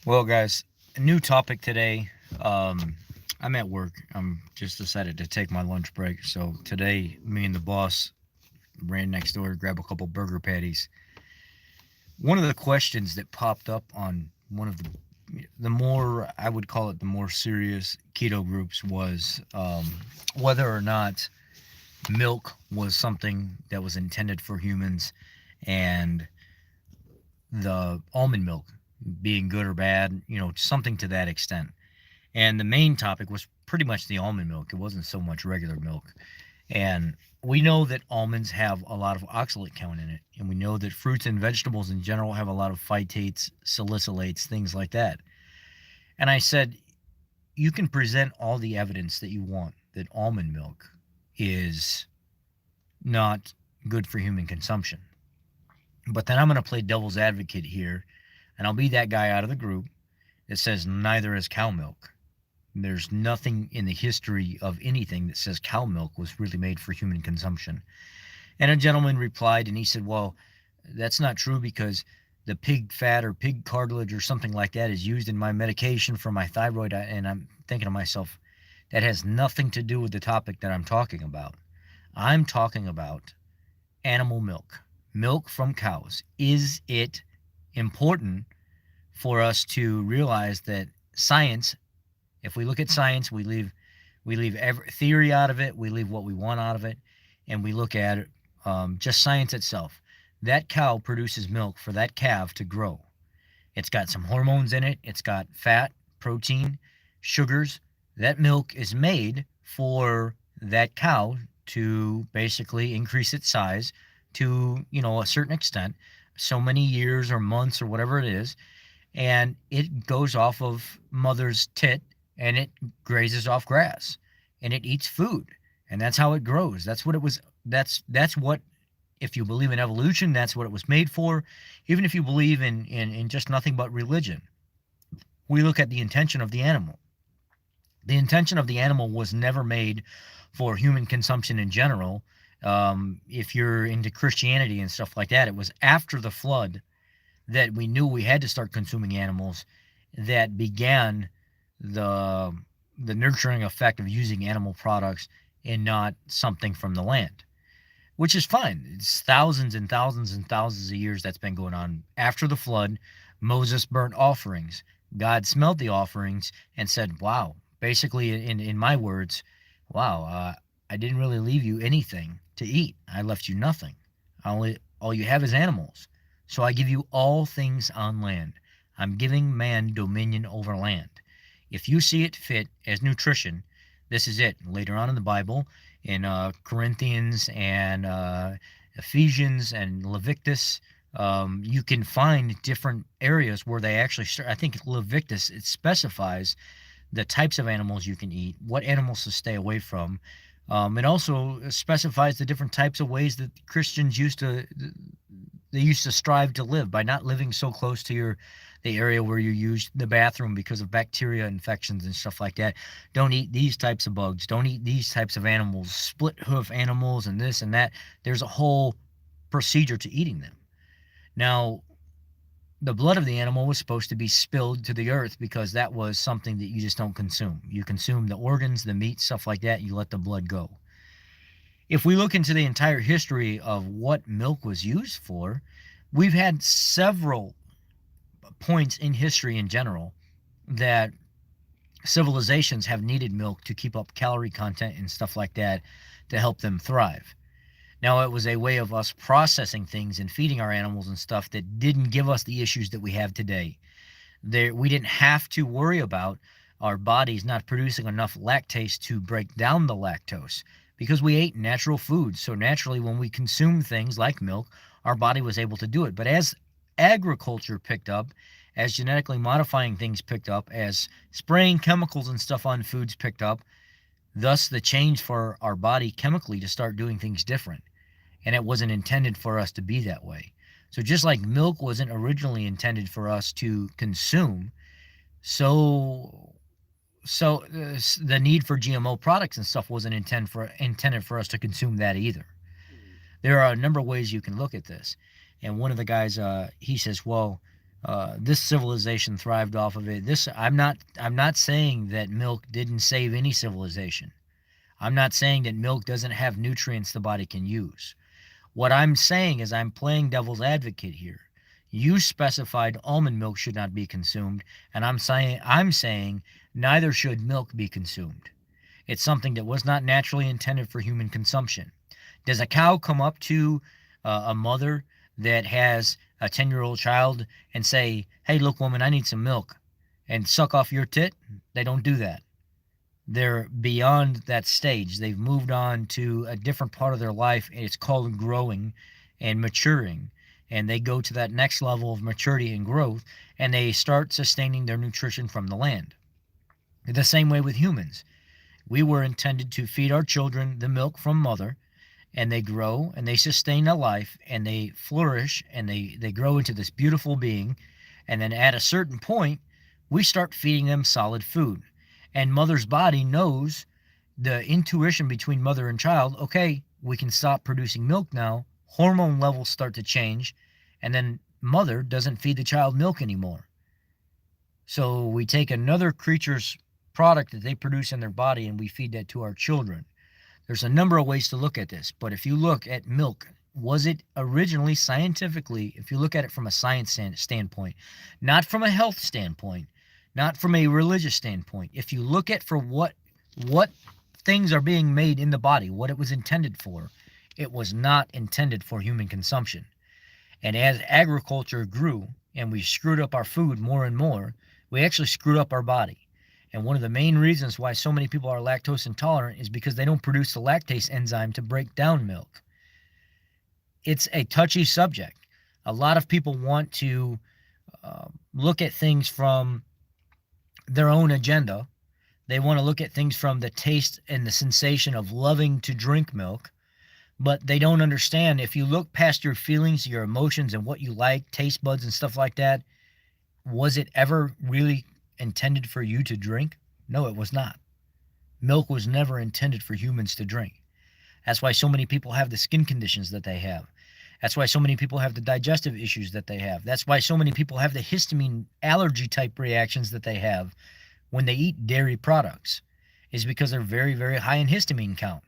Well, guys, a new topic today. I'm at work. I'm just decided to take my lunch break. So today, me and the boss ran next door to grab a couple burger patties. One of the questions that popped up on one of the more I would call it the more serious keto groups was whether or not milk was something that was intended for humans, and the almond milk being good or bad, something to that extent. And the main topic was pretty much the almond milk. It wasn't so much regular milk. And we know that almonds have a lot of oxalate count in it. And we know that fruits and vegetables in general have a lot of phytates, salicylates, things like that. And I said, you can present all the evidence that you want that almond milk is not good for human consumption. But then I'm going to play devil's advocate here, and I'll be that guy out of the group that says neither is cow milk. There's nothing in the history of anything that says cow milk was really made for human consumption. And a gentleman replied and he said, well, that's not true because the pig fat or pig cartilage or something like that is used in my medication for my thyroid. And I'm thinking to myself, that has nothing to do with the topic that I'm talking about. I'm talking about animal milk, milk from cows. Is it important for us to realize that science, if we look at science, we leave every theory out of it, we leave what we want out of it, and we look at just science itself. That cow produces milk for that calf to grow. It's got some hormones in it. It's got fat, protein, sugars. That milk is made for that cow to basically increase its size to, a certain extent, so many years or months or whatever it is, and it goes off of mother's tit and it grazes off grass and it eats food, and that's how it grows. That's what it was. That's what, if you believe in evolution, that's what it was made for. Even if you believe in just nothing but religion, we look at the intention of the animal. The intention of the animal was never made for human consumption in general. If you're into Christianity and stuff like that, it was after the flood that we knew we had to start consuming animals that began the the nurturing effect of using animal products and not something from the land, which is fine. It's thousands and thousands and thousands of years that's been going on. After the flood, Moses burnt offerings. God smelled the offerings and said, wow, basically, in my words, wow, I didn't really leave you anything to eat. I left you nothing. All you have is animals. So I give you all things on land. I'm giving man dominion over land. If you see it fit as nutrition, this is it. Later on in the Bible, in Corinthians and Ephesians and Leviticus, you can find different areas where they actually start. I think Leviticus, it specifies the types of animals you can eat, what animals to stay away from. It also specifies the different types of ways that Christians used to strive to live by not living so close to the area where you use the bathroom because of bacteria infections and stuff like that. Don't eat these types of bugs. Don't eat these types of animals, split hoof animals and this and that. There's a whole procedure to eating them. Now, the blood of the animal was supposed to be spilled to the earth because that was something that you just don't consume. You consume the organs, the meat, stuff like that, you let the blood go. If we look into the entire history of what milk was used for, we've had several points in history in general that civilizations have needed milk to keep up calorie content and stuff like that to help them thrive. Now, it was a way of us processing things and feeding our animals and stuff that didn't give us the issues that we have today. We didn't have to worry about our bodies not producing enough lactase to break down the lactose because we ate natural foods. So naturally, when we consumed things like milk, our body was able to do it. But as agriculture picked up, as genetically modifying things picked up, as spraying chemicals and stuff on foods picked up, thus the change for our body chemically to start doing things different. And it wasn't intended for us to be that way. So just like milk wasn't originally intended for us to consume, so the need for GMO products and stuff wasn't intended for us to consume that either. There are a number of ways you can look at this. And one of the guys, he says, well, This civilization thrived off of it. I'm not saying that milk didn't save any civilization. I'm not saying that milk doesn't have nutrients the body can use. What I'm saying is I'm playing devil's advocate here. You specified almond milk should not be consumed, and I'm saying neither should milk be consumed. It's something that was not naturally intended for human consumption. Does a cow come up to a mother that has a 10-year-old child and say, "Hey, look, woman, I need some milk," and suck off your tit? They don't do that. They're beyond that stage. They've moved on to a different part of their life. It's called growing and maturing. And they go to that next level of maturity and growth, and they start sustaining their nutrition from the land. The same way with humans. We were intended to feed our children the milk from mother, and they grow and they sustain a life and they flourish and they grow into this beautiful being. And then at a certain point, we start feeding them solid food. And mother's body knows the intuition between mother and child. Okay, we can stop producing milk now. Hormone levels start to change. And then mother doesn't feed the child milk anymore. So we take another creature's product that they produce in their body and we feed that to our children. There's a number of ways to look at this, but if you look at milk, was it originally scientifically, if you look at it from a science standpoint, not from a health standpoint, not from a religious standpoint, if you look at for what things are being made in the body, what it was intended for, it was not intended for human consumption. And as agriculture grew and we screwed up our food more and more, we actually screwed up our body. And one of the main reasons why so many people are lactose intolerant is because they don't produce the lactase enzyme to break down milk. It's a touchy subject. A lot of people want to look at things from their own agenda. They want to look at things from the taste and the sensation of loving to drink milk, but they don't understand. If you look past your feelings, your emotions, and what you like, taste buds and stuff like that, was it ever really intended for you to drink? No, it was not. Milk was never intended for humans to drink. That's why so many people have the skin conditions that they have. That's why so many people have the digestive issues that they have. That's why so many people have the histamine allergy type reactions that they have when they eat dairy products, is because they're very, very high in histamine count.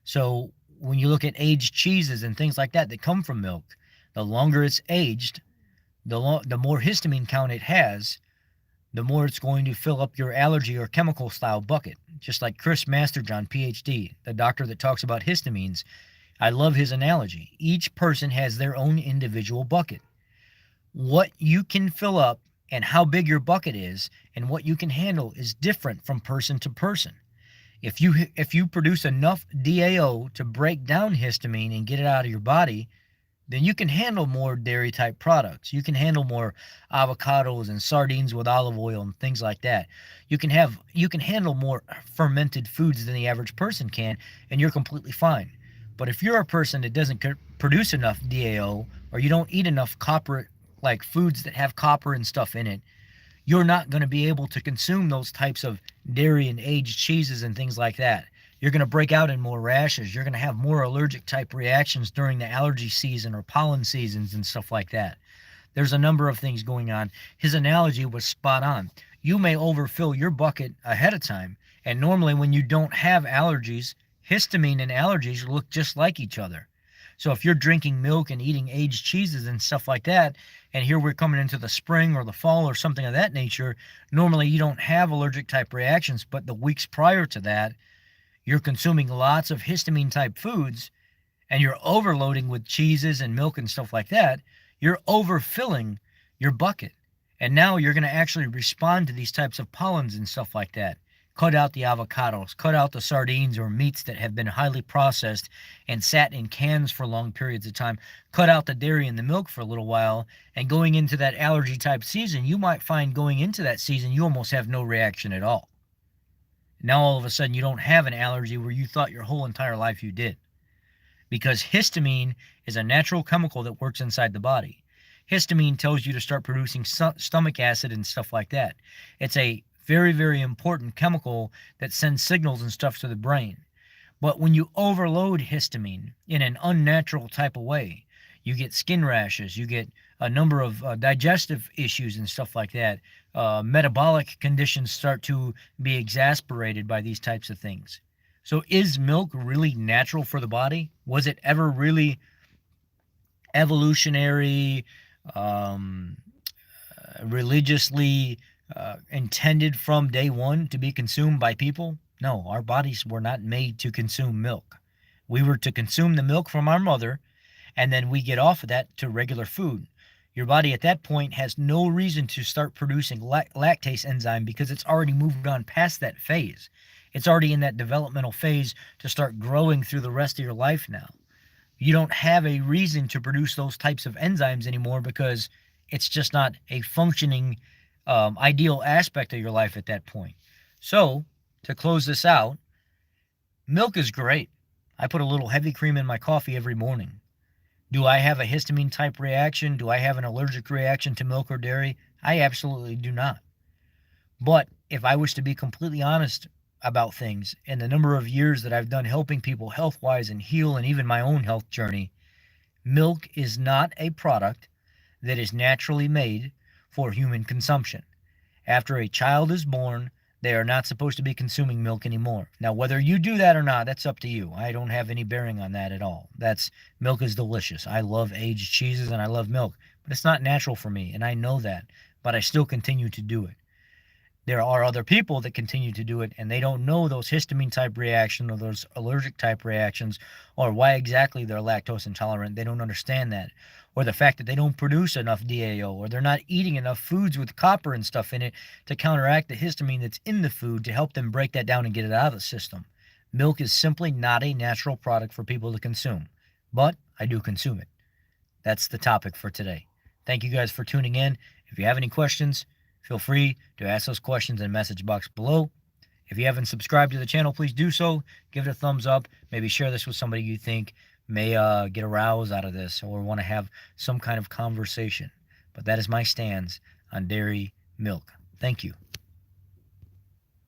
So when you look at aged cheeses and things like that that come from milk, the longer it's aged, the more histamine count it has, the more it's going to fill up your allergy or chemical style bucket. Just like Chris Masterjohn, PhD, the doctor that talks about histamines, I love his analogy. Each person has their own individual bucket. What you can fill up and how big your bucket is and what you can handle is different from person to person. If you produce enough DAO to break down histamine and get it out of your body, then you can handle more dairy type products. You can handle more avocados and sardines with olive oil and things like that. You can handle more fermented foods than the average person can, and you're completely fine. But if you're a person that doesn't produce enough DAO, or you don't eat enough copper, like foods that have copper and stuff in it, you're not going to be able to consume those types of dairy and aged cheeses and things like that. You're going to break out in more rashes. You're going to have more allergic type reactions during the allergy season or pollen seasons and stuff like that. There's a number of things going on. His analogy was spot on. You may overfill your bucket ahead of time, and normally when you don't have allergies, histamine and allergies look just like each other. So if you're drinking milk and eating aged cheeses and stuff like that, and here we're coming into the spring or the fall or something of that nature, normally you don't have allergic type reactions, but the weeks prior to that, you're consuming lots of histamine type foods and you're overloading with cheeses and milk and stuff like that, you're overfilling your bucket. And now you're going to actually respond to these types of pollens and stuff like that. Cut out the avocados, cut out the sardines or meats that have been highly processed and sat in cans for long periods of time. Cut out the dairy and the milk for a little while, and going into that allergy type season, you might find going into that season you almost have no reaction at all. Now all of a sudden you don't have an allergy where you thought your whole entire life you did. Because histamine is a natural chemical that works inside the body. Histamine tells you to start producing stomach acid and stuff like that. It's a very, very important chemical that sends signals and stuff to the brain. But when you overload histamine in an unnatural type of way, you get skin rashes, you get a number of digestive issues and stuff like that. Metabolic conditions start to be exasperated by these types of things. So, is milk really natural for the body? Was it ever really evolutionary, um, religiously intended from day one to be consumed by people? No, our bodies were not made to consume milk. We were to consume the milk from our mother, and then we get off of that to regular food. Your body at that point has no reason to start producing lactase enzyme because it's already moved on past that phase. It's already in that developmental phase to start growing through the rest of your life now. You don't have a reason to produce those types of enzymes anymore because it's just not a functioning ideal aspect of your life at that point. So, to close this out, milk is great. I put a little heavy cream in my coffee every morning. Do I have a histamine type reaction? Do I have an allergic reaction to milk or dairy? I absolutely do not. But if I was to be completely honest about things, in the number of years that I've done helping people health wise and heal, and even my own health journey, milk is not a product that is naturally made for human consumption. After a child is born, they are not supposed to be consuming milk anymore. Now, whether you do that or not, that's up to you. I don't have any bearing on that at all. Milk is delicious. I love aged cheeses and I love milk, but it's not natural for me, and I know that, but I still continue to do it. There are other people that continue to do it, and they don't know those histamine type reactions or those allergic type reactions, or why exactly they're lactose intolerant. They don't understand that, or the fact that they don't produce enough DAO, or they're not eating enough foods with copper and stuff in it to counteract the histamine that's in the food to help them break that down and get it out of the system. Milk is simply not a natural product for people to consume, but I do consume it. That's the topic for today. Thank you guys for tuning in. If you have any questions, feel free to ask those questions in the message box below. If you haven't subscribed to the channel, please do so. Give it a thumbs up. Maybe share this with somebody you think may get aroused out of this or want to have some kind of conversation. But that is my stance on dairy milk. Thank you.